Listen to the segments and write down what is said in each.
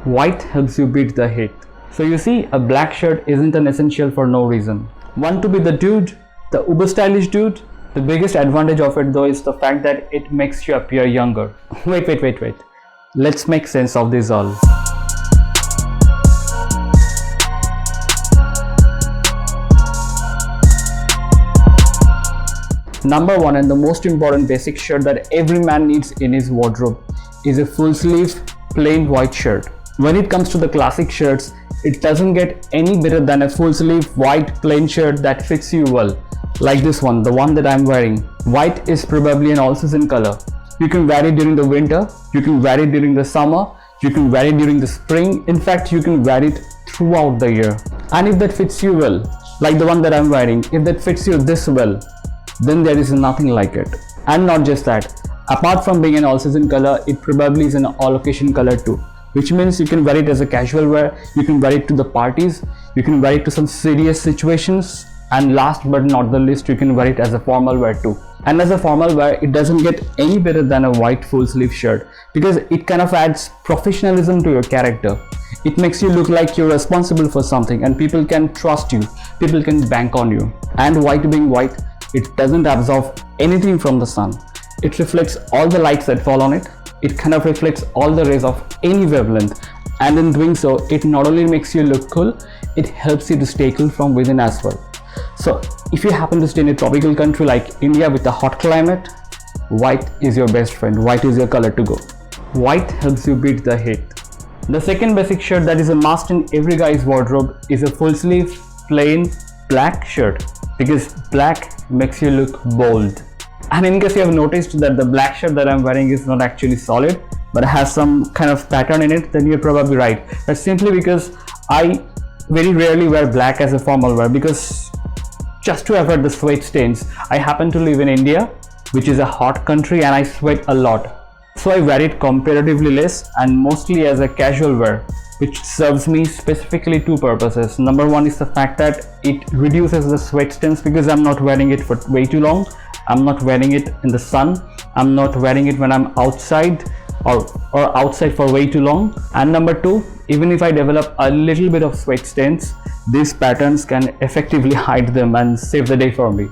White helps you beat the heat. So you see, a black shirt isn't an essential for no reason. Want to be the dude, the uber stylish dude? The biggest advantage of it though is the fact that it makes you appear younger. Wait. Let's make sense of this all. Number one, and the most important basic shirt that every man needs in his wardrobe is a full sleeve plain white shirt. When it comes to the classic shirts, it doesn't get any better than a full sleeve white plain shirt that fits you well. Like this one, the one that I'm wearing. White is probably an all season color. You can wear it during the winter, you can wear it during the summer, you can wear it during the spring. In fact, you can wear it throughout the year. And if that fits you well, like the one that I'm wearing, if that fits you this well, then there is nothing like it. And not just that, apart from being an all season color, it probably is an all occasion color too, which means you can wear it as a casual wear, you can wear it to the parties, you can wear it to some serious situations, and last but not the least, you can wear it as a formal wear too. And as a formal wear, it doesn't get any better than a white full sleeve shirt because it kind of adds professionalism to your character. It makes you look like you're responsible for something and people can trust you, people can bank on you. And white being white, it doesn't absorb anything from the sun. It reflects all the lights that fall on it. It kind of reflects all the rays of any wavelength, and in doing so, it not only makes you look cool, it helps you to stay cool from within as well. So if you happen to stay in a tropical country like India with a hot climate, white is your best friend. White is your color to go. White helps you beat the heat. The second basic shirt that is a must in every guy's wardrobe is a full sleeve plain black shirt, because black makes you look bold. And in case you have noticed that the black shirt that I'm wearing is not actually solid but has some kind of pattern in it, then you're probably right. That's simply because I very rarely wear black as a formal wear, because just to avoid the sweat stains. I happen to live in India, which is a hot country, and I sweat a lot. So I wear it comparatively less and mostly as a casual wear, which serves me specifically two purposes. Number one is the fact that it reduces the sweat stains because I'm not wearing it for way too long. I'm not wearing it in the sun. I'm not wearing it when I'm outside or outside for way too long. And number two, even if I develop a little bit of sweat stains, these patterns can effectively hide them and save the day for me.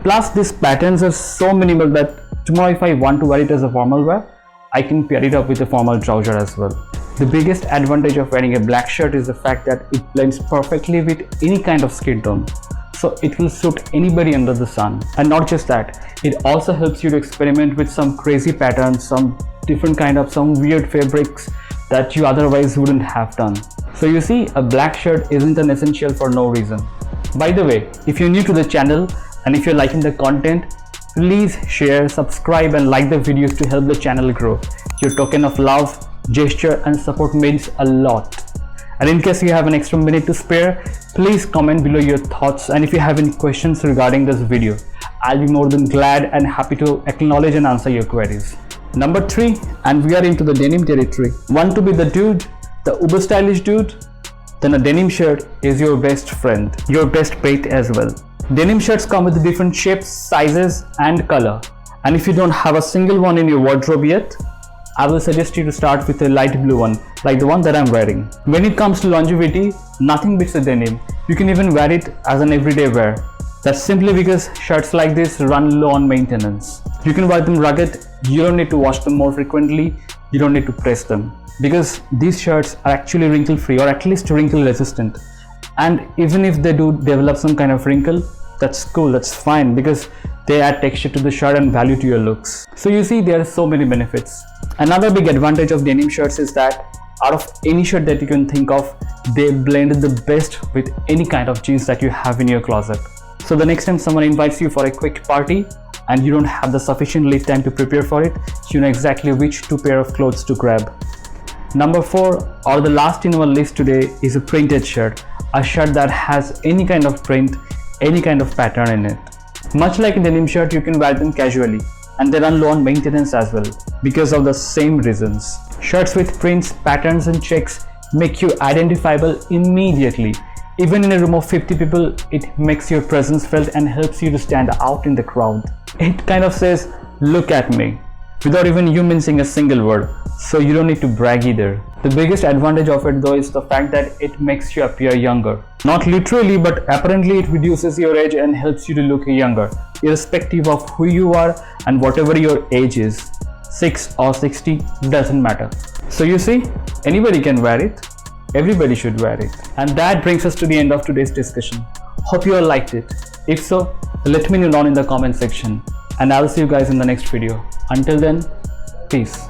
Plus, these patterns are so minimal that tomorrow if I want to wear it as a formal wear, I can pair it up with a formal trouser as well. The biggest advantage of wearing a black shirt is the fact that it blends perfectly with any kind of skin tone. So it will suit anybody under the sun. And not just that, it also helps you to experiment with some crazy patterns, some different kind of some weird fabrics that you otherwise wouldn't have done. So you see, a black shirt isn't an essential for no reason. By the way, if you're new to the channel and if you're liking the content, please share, subscribe and like the videos to help the channel grow. Your token of love, gesture and support means a lot. And in case you have an extra minute to spare, please comment below your thoughts, and if you have any questions regarding this video, I'll be more than glad and happy to acknowledge and answer your queries. Number 3, and we are into the denim territory. Want to be the dude, the uber stylish dude? Then a denim shirt is your best friend, your best mate as well. Denim shirts come with different shapes, sizes and color. And if you don't have a single one in your wardrobe yet, I will suggest you to start with a light blue one, like the one that I'm wearing. When it comes to longevity, nothing beats a denim. You can even wear it as an everyday wear. That's simply because shirts like this run low on maintenance. You can wear them rugged, you don't need to wash them more frequently, you don't need to press them. Because these shirts are actually wrinkle free, or at least wrinkle resistant. And even if they do develop some kind of wrinkle, that's cool, that's fine, because they add texture to the shirt and value to your looks. So you see, there are so many benefits. Another big advantage of denim shirts is that out of any shirt that you can think of, they blend the best with any kind of jeans that you have in your closet. So the next time someone invites you for a quick party and you don't have the sufficient lead time to prepare for it, you know exactly which two pair of clothes to grab. Number 4, or the last in our list today, is a printed shirt. A shirt that has any kind of print, any kind of pattern in it. Much like a denim shirt, you can wear them casually, and they run low on maintenance as well because of the same reasons. Shirts with prints, patterns and checks make you identifiable immediately. Even in a room of 50 people, it makes your presence felt and helps you to stand out in the crowd. It kind of says, look at me, without even you mincing a single word, so you don't need to brag either. The biggest advantage of it though is the fact that it makes you appear younger. Not literally, but apparently it reduces your age and helps you to look younger, irrespective of who you are and whatever your age is. 6 or 60 doesn't matter. So you see, anybody can wear it. Everybody should wear it. And that brings us to the end of today's discussion. Hope you all liked it. If so, let me know down in the comment section. And I'll see you guys in the next video. Until then, peace.